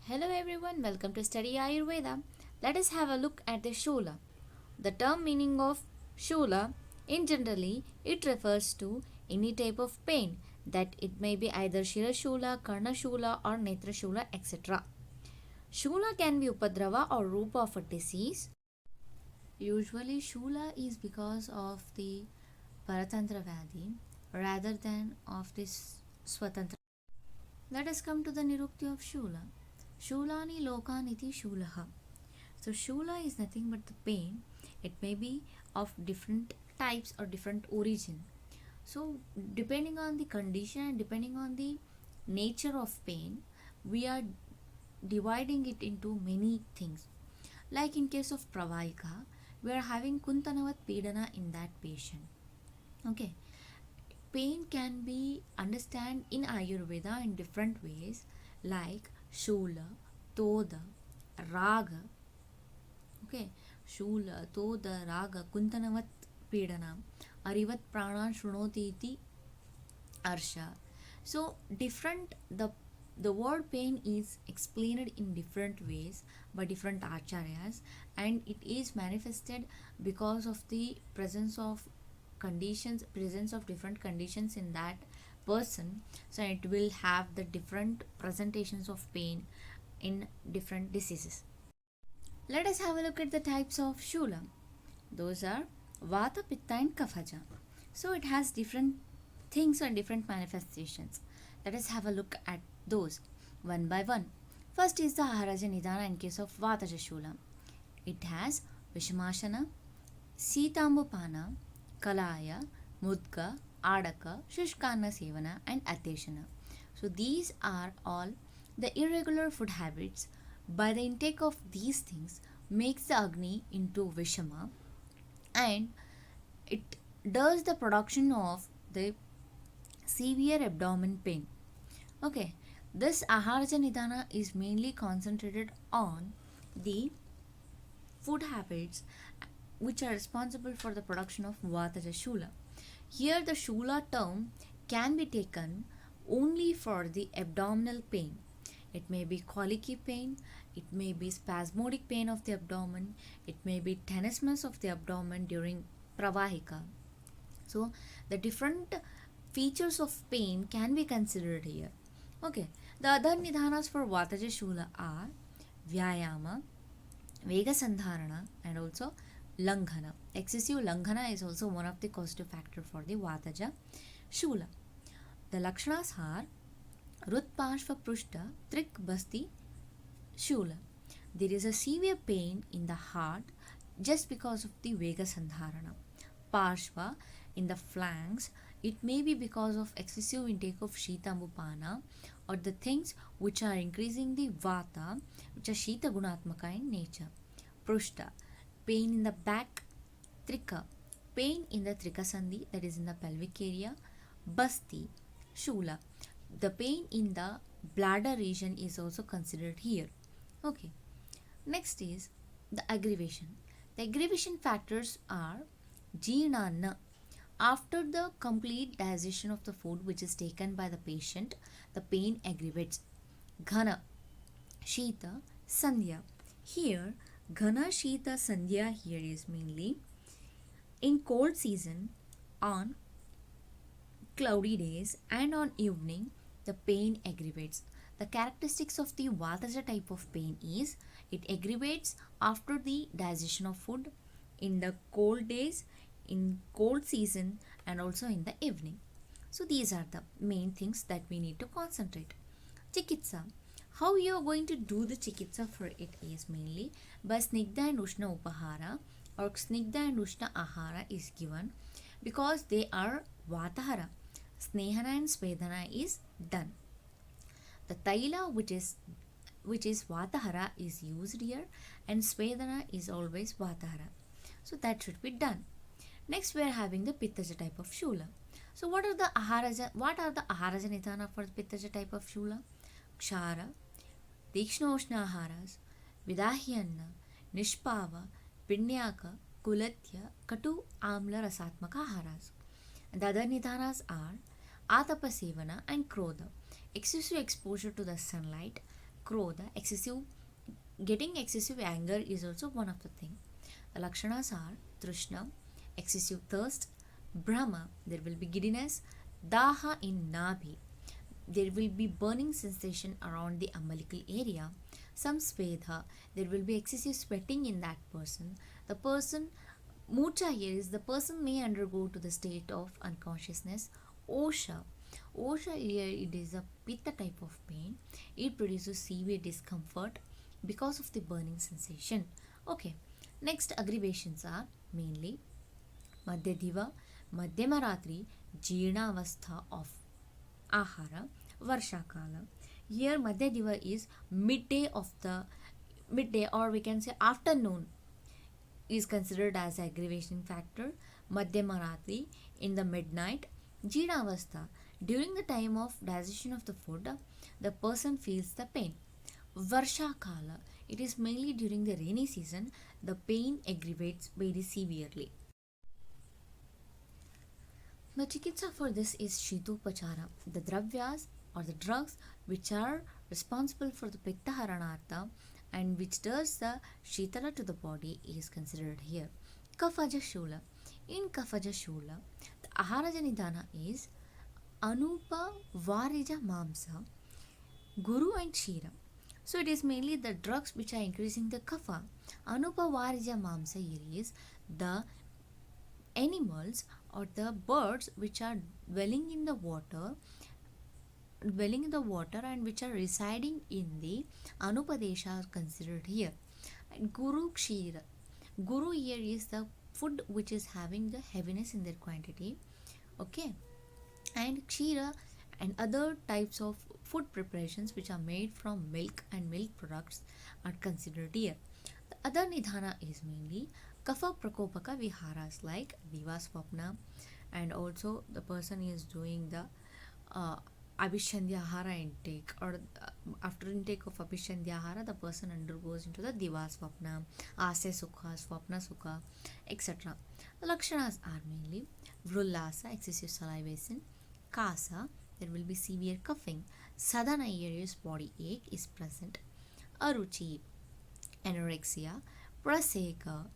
Hello everyone, welcome to Study Ayurveda. Let us have a look at the shoola. The term meaning of shoola in generally it refers to any type of pain that it may be either shira shoola, karna shoola or netra shoola etc. Shoola can be upadrava or rupa of a disease. Usually shoola is because of the paratantra vyadhi rather than of this swatantra. Let us come to the nirukti of shoola. Shulani lokaniti shulaha. So shula is nothing but the pain. It may be of different types or different origin. So depending on the condition and depending on the nature of pain, we are dividing it into many things. Like in case of pravayika, we are having kuntanavat pidana in that patient. Okay. Pain can be understood in Ayurveda in different ways like shula, toda, raga. Okay, shula, toda, raga, kuntanavat pidana, arivat prana shrunoti iti arsha. So different the word pain is explained in different ways by different acharyas, and it is manifested because of the presence of different conditions in that person. So it will have the different presentations of pain in different diseases. Let us have a look at the types of shula. Those are vata, pitta and kapha. So it has different things and different manifestations. Let us have a look at those one by one. First is the aharaja nidana in case of vataja shula. It has vishamashana, sitambupana, kalaya, mudga, adaka, shushkana sevana and ateshana. So these are all the irregular food habits. By the intake of these things makes the agni into vishama, and it does the production of the severe abdominal pain. Okay, this aharaja nidana is mainly concentrated on the food habits which are responsible for the production of vataja shula. Here the shula term can be taken only for the abdominal pain. It may be colic pain, it may be spasmodic pain of the abdomen, it may be tenesmas of the abdomen during pravahika. So the different features of pain can be considered here. Okay, the other nidhanas for vataja shula are vyayama, vega sandharana and also langhana. Excessive langhana is also one of the causative factor for the vataja shula. The lakshanas are Rutpashva Prushta Trik Basti Shula. There is a severe pain in the heart just because of the Vega Sandharana. Parshva in the flanks, it may be because of excessive intake of Shitambupana or the things which are increasing the Vata, which are Shita Gunatmaka in nature. Prushta, pain in the back. Trika, pain in the Trikasandhi, that is in the pelvic area. Basti, Shula, the pain in the bladder region is also considered here. Okay, next is the aggravation. The aggravation factors are Jinana. After the complete digestion of the food which is taken by the patient, the pain aggravates. Ghana, Shita, Sandhya. Here, Ghana, Shita, Sandhya here is mainly in cold season, on cloudy days and on evening the pain aggravates. The characteristics of the vataja type of pain is it aggravates after the digestion of food, in the cold days, in cold season and also in the evening. So these are the main things that we need to concentrate. Chikitsa. How you are going to do the chikitsa for it is mainly by snigdha and ushna upahara or snigdha and ushna ahara is given because they are vatahara. Snehana and Svedana is done. The Taila which is Vatahara is used here, and Svedana is always Vatahara. So that should be done. Next we are having the Pittaja type of Shula. So what are the Aharaja Nidhana for the Pittaja type of Shula? Kshara, Tikshnoshna Aharas, Vidahyanna, Nishpava, Pinyaka, Kulatya, Katu, Amla Rasatmaka Aharas. And the other nidhanas are Atapa Sevana and Krodha. Excessive exposure to the sunlight, krodha, excessive, getting excessive anger is also one of the thing. The lakshanas are trishna, excessive thirst, brahma, there will be giddiness, daha in nabhi, there will be burning sensation around the umbilical area, some swedha, there will be excessive sweating in that person. The person, mucha here is the person may undergo to the state of unconsciousness. Osha, osha here it is a pitta type of pain. It produces severe discomfort because of the burning sensation. Okay, next aggravations are mainly madhyadiva, madhyamaratri, jeernavastha of ahara, varshakala. Here madhyadiva is midday of the midday, or we can say afternoon, is considered as aggravation factor. Madhyamaratri in the midnight. Jeernavastha, during the time of digestion of the food, the person feels the pain. Varshakala, it is mainly during the rainy season, the pain aggravates very severely. The chikitsa for this is shitopachara. The dravyas or the drugs which are responsible for the pitta haranartha and which does the shitala to the body is considered here. Kaphaja shoola. In kaphaja shoola, the aharaja nidana is anupa varija mamsa, guru and shira. So it is mainly the drugs which are increasing the kapha. Anupa varija mamsa here is the animals or the birds which are dwelling in the water, and which are residing in the anupadesha are considered here. And guru kshira, guru here is the food which is having the heaviness in their quantity. Okay, and kshira and other types of food preparations which are made from milk and milk products are considered here. The other nidhana is mainly kapha prakopaka viharas like divaswapna, and also the person is doing the abhishandyahara intake, or after intake of abhishandyahara the person undergoes into the divaswapna, asya sukha, swapna sukha, etc. The lakshanas are mainly vrullasa, excessive salivation, kasa, there will be severe coughing, sadhana areas body ache is present, aruchi, anorexia, praseka,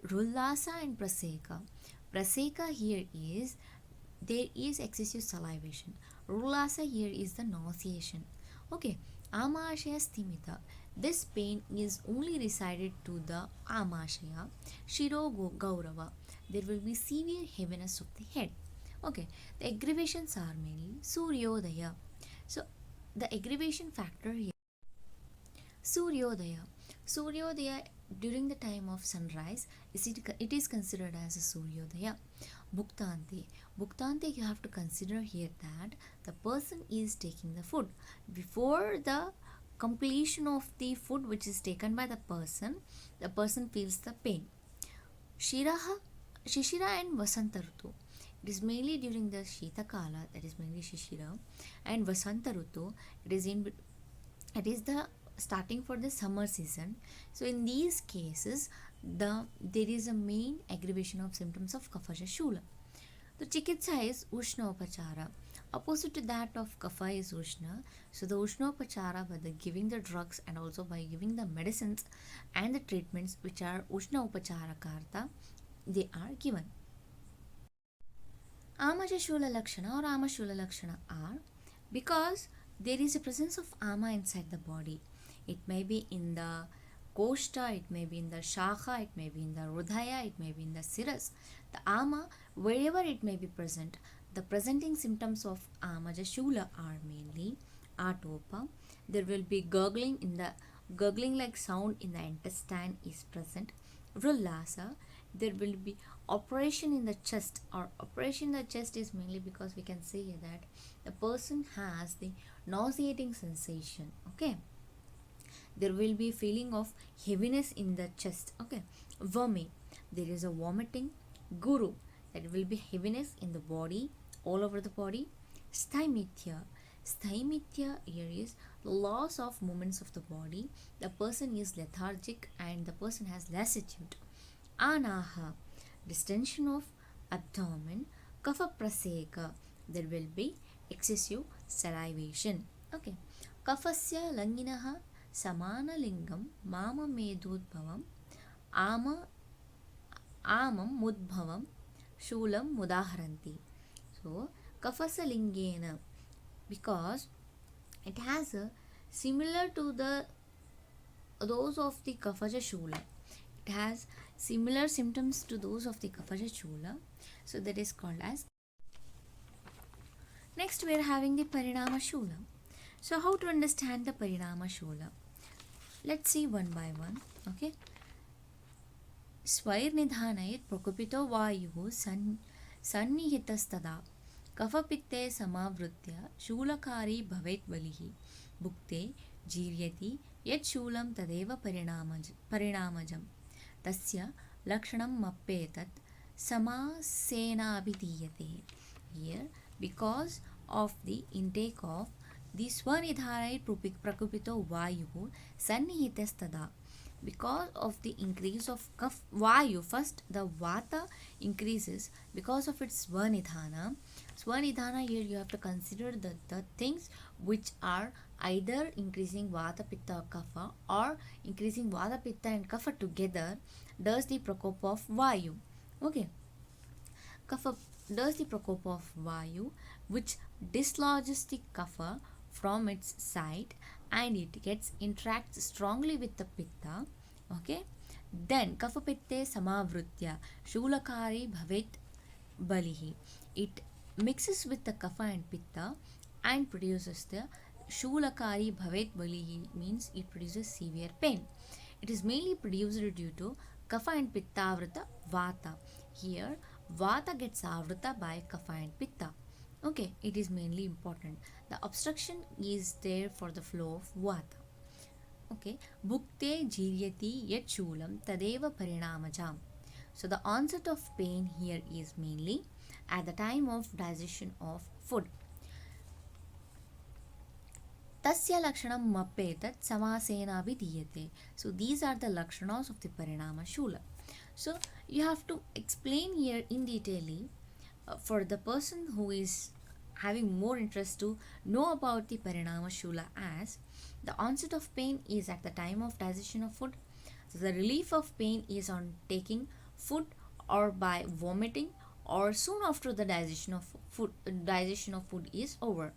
rullasa and praseka. Praseka here is there is excessive salivation. Rullasa here is the nauseation. Okay, amashaya sthimita. This pain is only resided to the amashaya. Shiro gaurava. There will be severe heaviness of the head. Okay, the aggravations are mainly suryodaya. So the aggravation factor here, suryodaya. Suryodaya during the time of sunrise, it is considered as a suryodaya. Bhuktante. Bhuktante, you have to consider here that the person is taking the food. Before the completion of the food which is taken by the person feels the pain. Shiraha, Shishira and Vasanta Rutu. It is mainly during the Shita Kala, that is mainly Shishira, and Vasanta Rutu, it is the starting for the summer season. So in these cases, there is a main aggravation of symptoms of kaphaja shula. The chikitsa is ushna upachara. Opposite to that of kapha is ushna. So the ushna upachara, by the giving the drugs and also by giving the medicines and the treatments which are ushna upachara karta, they are given. Amaja shula lakshana or amashula lakshana are because there is a presence of ama inside the body. It may be in the koshta, it may be in the shakha, it may be in the rudhaya, it may be in the siras. The ama, wherever it may be present, the presenting symptoms of amaja shula are mainly atopa. There will be gurgling like sound in the intestine is present. Rullasa, there will be operation in the chest, or operation in the chest is mainly because we can say that the person has the nauseating sensation. Okay, there will be feeling of heaviness in the chest. Okay, vome, there is a vomiting. Guru, there will be heaviness in the body, all over the body. Sthaimithya, sthaimithya here is loss of movements of the body. The person is lethargic and the person has lassitude. Anaha, distension of abdomen. Kapha praseka, there will be excessive salivation. Okay, kaphasya langinaha samanalingam mamamedudbhavam ama amam mudbhavam shulam mudaharanti. So kafasalingena, because it has a similar to the those of the kaphaja shula. It has similar symptoms to those of the kaphaja shula. So that is called as. Next we are having the parinama shula. So how to understand the parinama shula? Let's see one by one. Okay. स्वैर्निधानैः प्रकुपितो वायुः सन्निहितस्तदा कफपित्ते समावृत्य शूलकारी भवेत् बलिः भुक्ते जीर्यति यत् शूलं तदेव परिणामजं तस्य लक्षणमप्येतत् समासेनाभिधीयते. Here, because of the intake of the swanidhanai prakupito vayuhu sannihitestada, because of the increase of vayu, first the vata increases because of its swanidhana. Swanidhana, here you have to consider the things which are either increasing vata, pitta or kapha, or increasing vata, pitta and kapha together does the prakop of vayu. Okay, kapha does the prakop of vayu, which dislodges the kapha from its site and it gets interacts strongly with the pitta. Okay, then kapha pitte samavrutya shulakari bhavet balihi, it mixes with the kapha and pitta and produces the shulakari bhavet balihi, means it produces severe pain. It is mainly produced due to kapha and pitta avrita vata. Here vata gets avrita by kapha and pitta. Okay, it is mainly important. The obstruction is there for the flow of vata. Okay, bhukte jiryati yat shulam tadeva parinamajam. So the onset of pain here is mainly at the time of digestion of food. Tasya lakshanam mappetat samasena vidiyate. So these are the lakshanas of the parinama shula. So you have to explain here in detail for the person who is having more interest to know about the parinama shula, as the onset of pain is at the time of digestion of food. So the relief of pain is on taking food or by vomiting or soon after the digestion of food is over.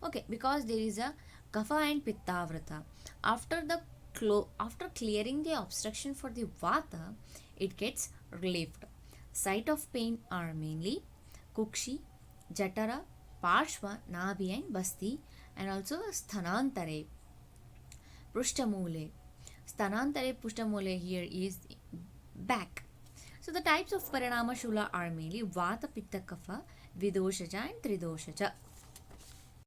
Okay, because there is a kapha and pitta vrata. After clearing the obstruction for the vata, it gets relieved. Site of pain are mainly kukshi, jatara, parshva, nabhi and basti, and also sthanantare, prustamule. Sthanantare, prustamule here is back. So the types of parinama shula are mainly vata, pitta, kapha, vidoshaja and tridoshaja.